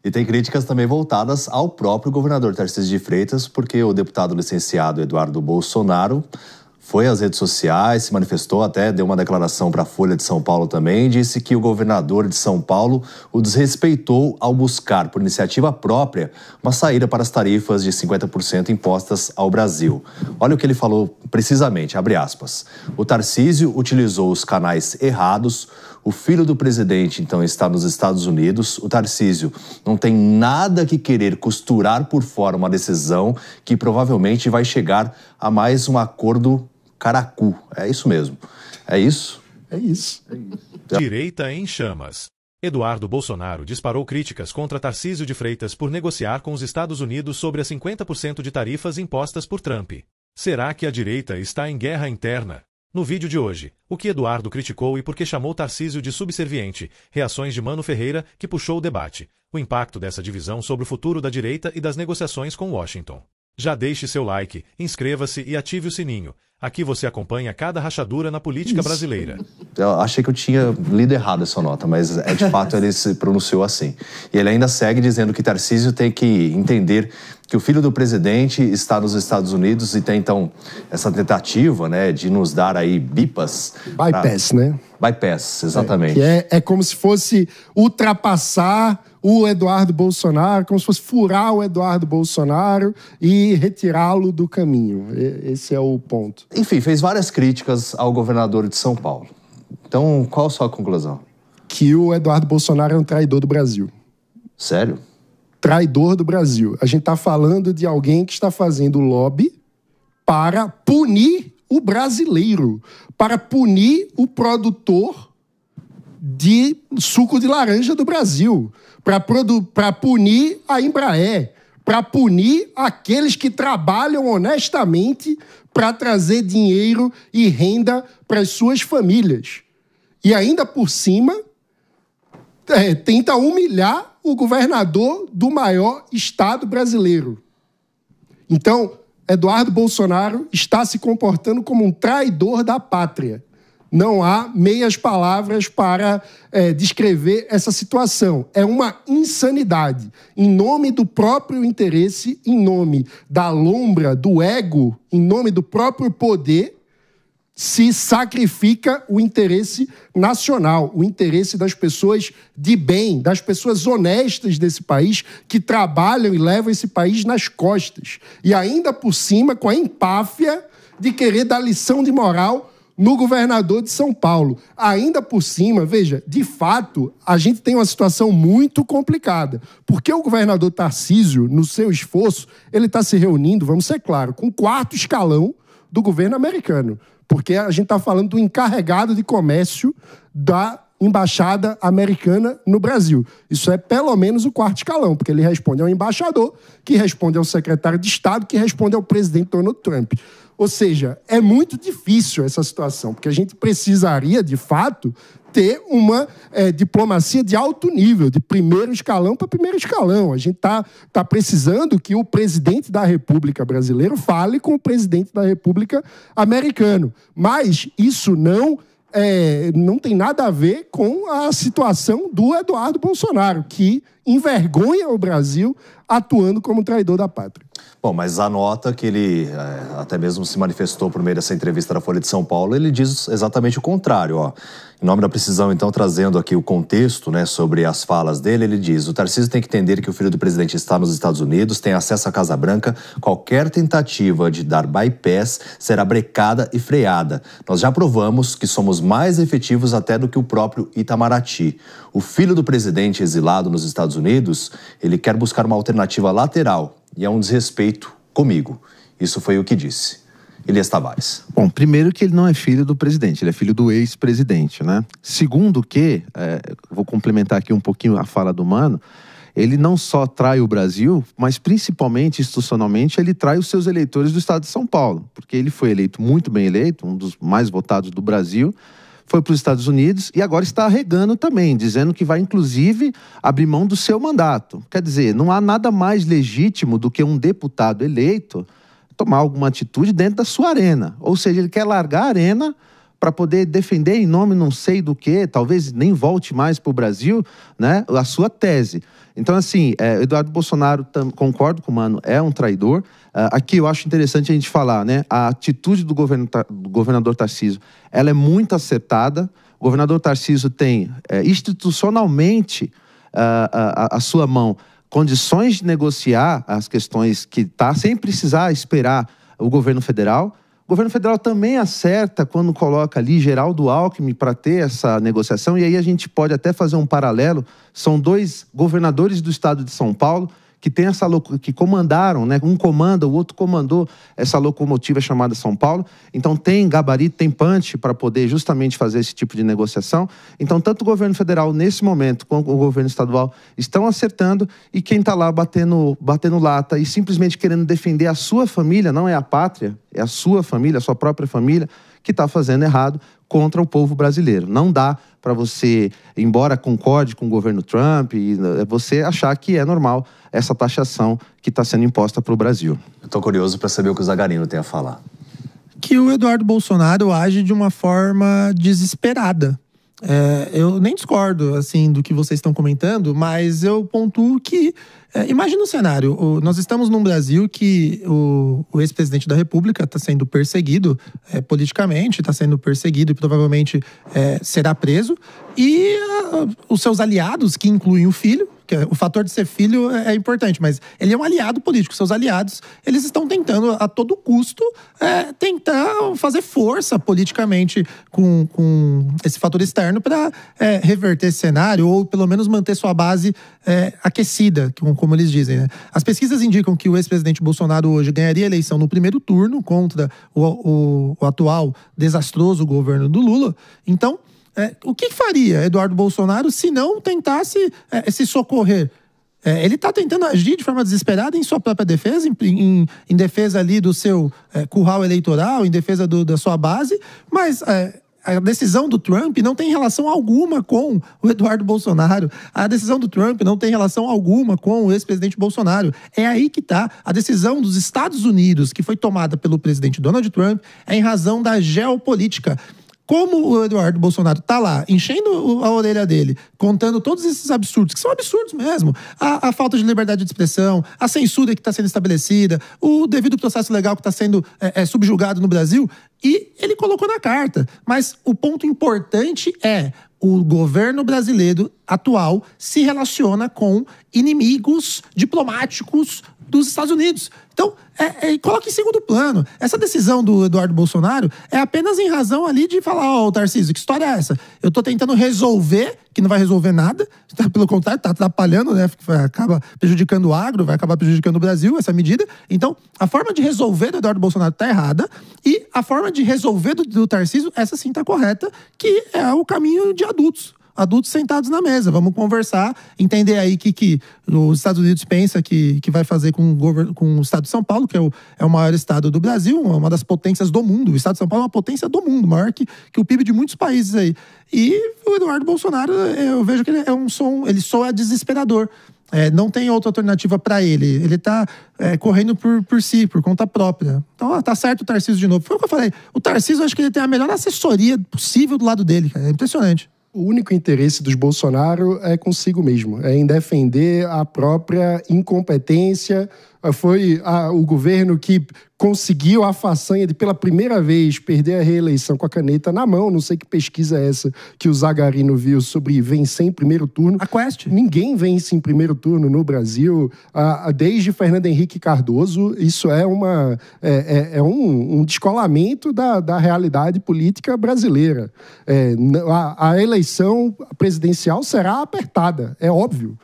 E tem críticas também voltadas ao próprio governador Tarcísio de Freitas, porque o deputado licenciado Eduardo Bolsonaro foi às redes sociais, se manifestou, até deu uma declaração para a Folha de São Paulo também, disse que o governador de São Paulo o desrespeitou ao buscar, por iniciativa própria, uma saída para as tarifas de 50% impostas ao Brasil. Olha o que ele falou precisamente, abre aspas. O Tarcísio utilizou os canais errados, o filho do presidente, então, está nos Estados Unidos. O Tarcísio não tem nada que querer costurar por fora uma decisão que provavelmente vai chegar a mais um acordo caracu. É isso mesmo. É isso? É isso. Direita em chamas. Eduardo Bolsonaro disparou críticas contra Tarcísio de Freitas por negociar com os Estados Unidos sobre as 50% de tarifas impostas por Trump. Será que a direita está em guerra interna? No vídeo de hoje, o que Eduardo criticou e por que chamou Tarcísio de subserviente, reações de Mano Ferreira, que puxou o debate, o impacto dessa divisão sobre o futuro da direita e das negociações com Washington. Já deixe seu like, inscreva-se e ative o sininho. Aqui você acompanha cada rachadura na política brasileira. Eu achei que eu tinha lido errado essa nota, mas de fato ele se pronunciou assim. E ele ainda segue dizendo que Tarcísio tem que entender que o filho do presidente está nos Estados Unidos e tem, então, essa tentativa, né, de nos dar aí bypass. Bypass, né? Bypass, exatamente. Que é como se fosse ultrapassar o Eduardo Bolsonaro, como se fosse furar o Eduardo Bolsonaro e retirá-lo do caminho. Esse é o ponto. Enfim, fez várias críticas ao governador de São Paulo. Então, qual a sua conclusão? Que o Eduardo Bolsonaro é um traidor do Brasil. Sério? Traidor do Brasil. A gente está falando de alguém que está fazendo lobby para punir o brasileiro, para punir o produtor de suco de laranja do Brasil, para punir a Embraer, para punir aqueles que trabalham honestamente para trazer dinheiro e renda para as suas famílias. E ainda por cima, tenta humilhar o governador do maior estado brasileiro. Então, Eduardo Bolsonaro está se comportando como um traidor da pátria. Não há meias palavras para descrever essa situação. É uma insanidade. Em nome do próprio interesse, em nome da lombra, do ego, em nome do próprio poder, se sacrifica o interesse nacional, o interesse das pessoas de bem, das pessoas honestas desse país, que trabalham e levam esse país nas costas. E ainda por cima, com a empáfia de querer dar lição de moral no governador de São Paulo. Ainda por cima, veja, de fato, a gente tem uma situação muito complicada, porque o governador Tarcísio, no seu esforço, ele está se reunindo, vamos ser claros, com o quarto escalão do governo americano, porque a gente está falando do encarregado de comércio da embaixada americana no Brasil. Isso é pelo menos o quarto escalão, porque ele responde ao embaixador, que responde ao secretário de Estado, que responde ao presidente Donald Trump. Ou seja, é muito difícil essa situação, porque a gente precisaria, de fato, ter uma diplomacia de alto nível, de primeiro escalão para primeiro escalão. A gente tá precisando que o presidente da República brasileira fale com o presidente da República americano. Mas isso não tem nada a ver com a situação do Eduardo Bolsonaro, que envergonha o Brasil atuando como traidor da pátria. Bom, mas a nota que ele até mesmo se manifestou por meio dessa entrevista da Folha de São Paulo, ele diz exatamente o contrário, ó. Em nome da precisão, então, trazendo aqui o contexto, né, sobre as falas dele, ele diz: o Tarcísio tem que entender que o filho do presidente está nos Estados Unidos, tem acesso à Casa Branca, qualquer tentativa de dar bypass será brecada e freada. Nós já provamos que somos mais efetivos até do que o próprio Itamaraty. O filho do presidente exilado nos Estados Unidos, ele quer buscar uma alternativa lateral e é um desrespeito comigo. Isso foi o que disse Elias Tavares. Bom, primeiro que ele não é filho do presidente, ele é filho do ex-presidente, né? Segundo que, vou complementar aqui um pouquinho a fala do Mano, ele não só trai o Brasil, mas principalmente, institucionalmente, ele trai os seus eleitores do estado de São Paulo, porque ele foi eleito, muito bem eleito, um dos mais votados do Brasil, foi para os Estados Unidos e agora está arregando também, dizendo que vai, inclusive, abrir mão do seu mandato. Quer dizer, não há nada mais legítimo do que um deputado eleito tomar alguma atitude dentro da sua arena. Ou seja, ele quer largar a arena para poder defender em nome não sei do que, talvez nem volte mais para o Brasil, né, a sua tese. Então, assim, Eduardo Bolsonaro, concordo com o Mano, é um traidor. Aqui eu acho interessante a gente falar, né? A atitude do governador Tarcísio, ela é muito acertada. O governador Tarcísio tem institucionalmente à sua mão condições de negociar as questões que está, sem precisar esperar o governo federal. O governo federal também acerta quando coloca ali Geraldo Alckmin para ter essa negociação, e aí a gente pode até fazer um paralelo. São 2 governadores do estado de São Paulo que tem que comandaram, né? Um comanda, o outro comandou essa locomotiva chamada São Paulo. Então tem gabarito, tem punch para poder justamente fazer esse tipo de negociação. Então tanto o governo federal nesse momento quanto o governo estadual estão acertando, e quem está lá batendo lata e simplesmente querendo defender a sua família, não é a pátria, é a sua família, a sua própria família, que está fazendo errado contra o povo brasileiro. Não dá para você, embora concorde com o governo Trump, você achar que é normal essa taxação que está sendo imposta para o Brasil. Eu estou curioso para saber o que o Zagarino tem a falar. Que o Eduardo Bolsonaro age de uma forma desesperada. Eu nem discordo assim do que vocês estão comentando, mas eu pontuo que imagina o cenário. Nós estamos num Brasil que o ex-presidente da República está sendo perseguido politicamente, está sendo perseguido e provavelmente será preso. E os seus aliados, que incluem o filho, que o fator de ser filho é importante, mas ele é um aliado político. Seus aliados, eles estão tentando a todo custo tentar fazer força politicamente com esse fator externo para reverter esse cenário, ou pelo menos manter sua base aquecida, como eles dizem, né? As pesquisas indicam que o ex-presidente Bolsonaro hoje ganharia a eleição no primeiro turno contra o atual desastroso governo do Lula. Então, o que faria Eduardo Bolsonaro se não tentasse se socorrer? Ele está tentando agir de forma desesperada em sua própria defesa, em defesa ali do seu curral eleitoral, em defesa da sua base, mas a decisão do Trump não tem relação alguma com o Eduardo Bolsonaro. A decisão do Trump não tem relação alguma com o ex-presidente Bolsonaro. É aí que está. A decisão dos Estados Unidos, que foi tomada pelo presidente Donald Trump, é em razão da geopolítica. Como o Eduardo Bolsonaro está lá, enchendo a orelha dele, contando todos esses absurdos, que são absurdos mesmo, a falta de liberdade de expressão, a censura que está sendo estabelecida, o devido processo legal que está sendo subjugado no Brasil, e ele colocou na carta. Mas o ponto importante é: o governo brasileiro atual se relaciona com inimigos diplomáticos dos Estados Unidos. Então, coloca em segundo plano. Essa decisão do Eduardo Bolsonaro é apenas em razão ali de falar: Tarcísio, que história é essa? Eu tô tentando resolver, que não vai resolver nada, pelo contrário, tá atrapalhando, né? Acaba prejudicando o agro, vai acabar prejudicando o Brasil, essa medida. Então, a forma de resolver do Eduardo Bolsonaro tá errada, e a forma de resolver do Tarcísio, essa sim tá correta, que é o caminho de adultos sentados na mesa. Vamos conversar, entender aí que os Estados Unidos pensa que vai fazer com o estado de São Paulo, que é o maior estado do Brasil, uma das potências do mundo. O estado de São Paulo é uma potência do mundo, maior que o PIB de muitos países aí. E o Eduardo Bolsonaro, eu vejo que ele soa desesperador. Não tem outra alternativa para ele. Ele tá correndo por si, por conta própria. Então, tá certo o Tarcísio de novo. Foi o que eu falei. O Tarcísio, acho que ele tem a melhor assessoria possível do lado dele, cara. É impressionante. O único interesse dos Bolsonaro é consigo mesmo, é em defender a própria incompetência. Foi o governo que conseguiu a façanha de, pela primeira vez, perder a reeleição com a caneta na mão. Não sei que pesquisa é essa que o Zagarino viu sobre vencer em primeiro turno. A Quest. Ninguém vence em primeiro turno no Brasil. Desde Fernando Henrique Cardoso, isso é um descolamento da realidade política brasileira. A eleição presidencial será apertada, é óbvio.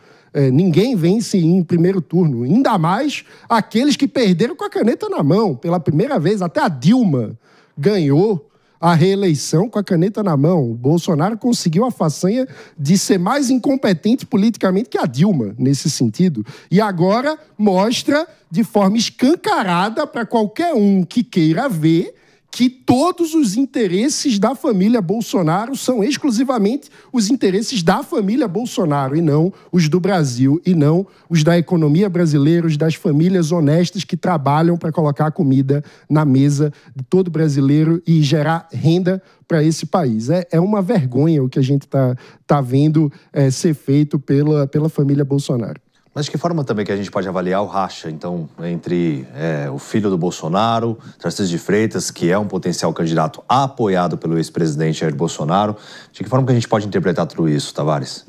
Ninguém vence em primeiro turno, ainda mais aqueles que perderam com a caneta na mão pela primeira vez. Até a Dilma ganhou a reeleição com a caneta na mão. O Bolsonaro conseguiu a façanha de ser mais incompetente politicamente que a Dilma, nesse sentido. E agora mostra de forma escancarada para qualquer um que queira ver que todos os interesses da família Bolsonaro são exclusivamente os interesses da família Bolsonaro e não os do Brasil, e não os da economia brasileira, os das famílias honestas que trabalham para colocar comida na mesa de todo brasileiro e gerar renda para esse país. É uma vergonha o que a gente tá vendo ser feito pela família Bolsonaro. Mas de que forma também que a gente pode avaliar o racha, então, entre o filho do Bolsonaro, Tarcísio de Freitas, que é um potencial candidato apoiado pelo ex-presidente Jair Bolsonaro? De que forma que a gente pode interpretar tudo isso, Tavares?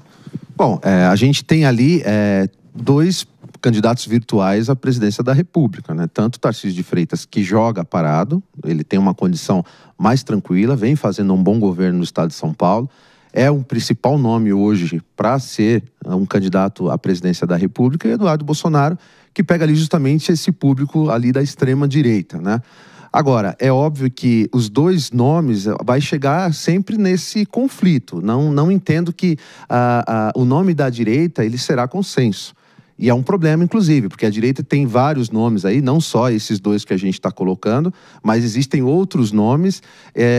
Bom, a gente tem ali dois candidatos virtuais à presidência da República, né? Tanto Tarcísio de Freitas, que joga parado, ele tem uma condição mais tranquila, vem fazendo um bom governo no estado de São Paulo, é o principal nome hoje para ser um candidato à presidência da República, e Eduardo Bolsonaro, que pega ali justamente esse público ali da extrema-direita, né? Agora, é óbvio que os dois nomes vai chegar sempre nesse conflito. Não entendo que o nome da direita ele será consenso. E é um problema, inclusive, porque a direita tem vários nomes aí, não só esses dois que a gente está colocando, mas existem outros nomes,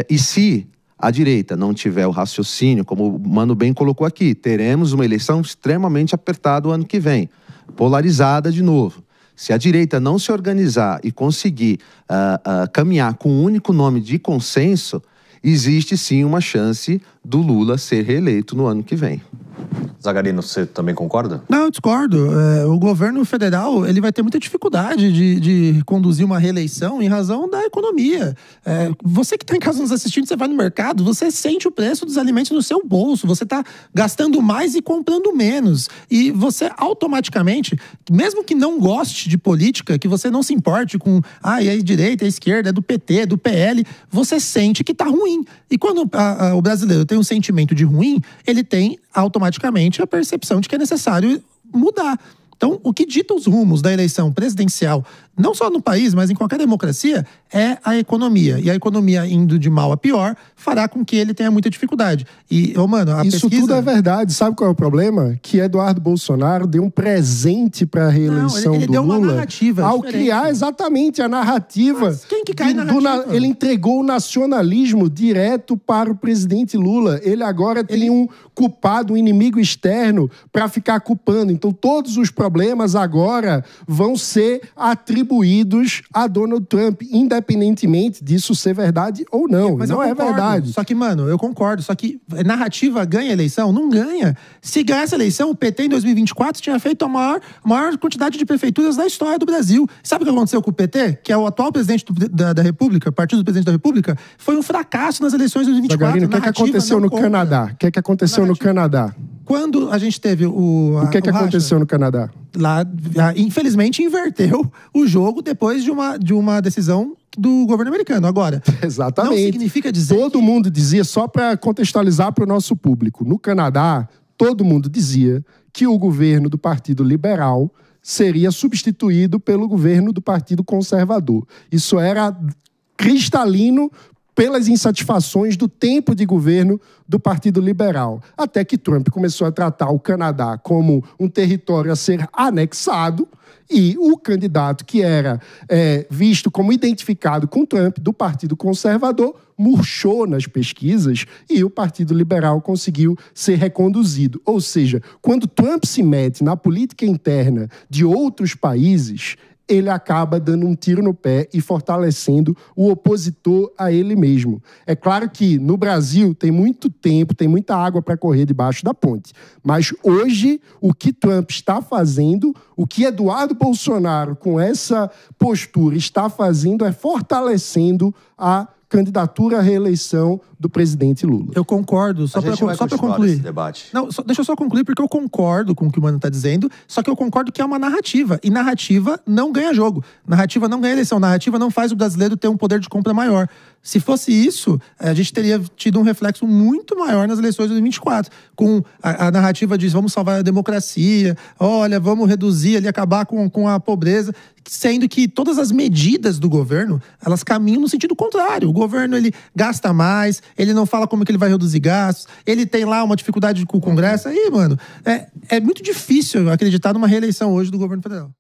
e se a direita não tiver o raciocínio, como o Mano bem colocou aqui, teremos uma eleição extremamente apertada o ano que vem, polarizada de novo. Se a direita não se organizar e conseguir caminhar com um único nome de consenso, existe sim uma chance do Lula ser reeleito no ano que vem. Zagarino, você também concorda? Não, eu discordo. O governo federal ele vai ter muita dificuldade de conduzir uma reeleição em razão da economia. Você que está em casa nos assistindo, você vai no mercado, você sente o preço dos alimentos no seu bolso, você está gastando mais e comprando menos. E você automaticamente, mesmo que não goste de política, que você não se importe com é a direita, é a esquerda, é do PT, é do PL, você sente que está ruim. E quando o brasileiro tem um sentimento de ruim, ele tem automaticamente a percepção de que é necessário mudar. Então, o que dita os rumos da eleição presidencial, não só no país, mas em qualquer democracia, é a economia. E a economia indo de mal a pior fará com que ele tenha muita dificuldade. E, mano, a Isso pesquisa... tudo é verdade. Sabe qual é o problema? Que Eduardo Bolsonaro deu um presente para a reeleição ele do deu Lula uma narrativa ao diferente. criar exatamente a narrativa. Mas quem que cai na narrativa? Ele entregou o nacionalismo direto para o presidente Lula. Ele agora tem um culpado, um inimigo externo para ficar culpando. Então, todos os problemas agora vão ser atribuídos a Donald Trump, independentemente disso ser verdade ou não. Mas não é verdade. Só que, mano, eu concordo. Só que narrativa ganha eleição? Não ganha. Se ganhasse a eleição, o PT em 2024 tinha feito a maior quantidade de prefeituras da história do Brasil. Sabe o que aconteceu com o PT? Que é o atual presidente da República, partido do presidente da República, foi um fracasso nas eleições de 2024. Zagarino, o que aconteceu no Canadá? O que aconteceu no Canadá? Quando a gente teve o que aconteceu no Canadá? Lá, infelizmente, inverteu o jogo depois de uma decisão do governo americano. Agora, exatamente. Não significa dizer todo mundo dizia, só para contextualizar para o nosso público, no Canadá, todo mundo dizia que o governo do Partido Liberal seria substituído pelo governo do Partido Conservador. Isso era cristalino pelas insatisfações do tempo de governo do Partido Liberal. Até que Trump começou a tratar o Canadá como um território a ser anexado, e o candidato que era visto como identificado com Trump, do Partido Conservador, murchou nas pesquisas e o Partido Liberal conseguiu ser reconduzido. Ou seja, quando Trump se mete na política interna de outros países, ele acaba dando um tiro no pé e fortalecendo o opositor a ele mesmo. É claro que no Brasil tem muito tempo, tem muita água para correr debaixo da ponte. Mas hoje, o que Trump está fazendo, o que Eduardo Bolsonaro, com essa postura, está fazendo é fortalecendo a candidatura à reeleição do presidente Lula. Eu concordo, só para concluir. Esse debate. Não, deixa eu só concluir, porque eu concordo com o que o Mano está dizendo, só que eu concordo que é uma narrativa, e narrativa não ganha jogo, narrativa não ganha eleição, narrativa não faz o brasileiro ter um poder de compra maior. Se fosse isso, a gente teria tido um reflexo muito maior nas eleições de 2024, com a narrativa de vamos salvar a democracia, olha, vamos reduzir ali, acabar com a pobreza, sendo que todas as medidas do governo, elas caminham no sentido contrário. O governo, ele gasta mais, ele não fala como que ele vai reduzir gastos, ele tem lá uma dificuldade com o Congresso. Aí, mano, é muito difícil acreditar numa reeleição hoje do governo federal.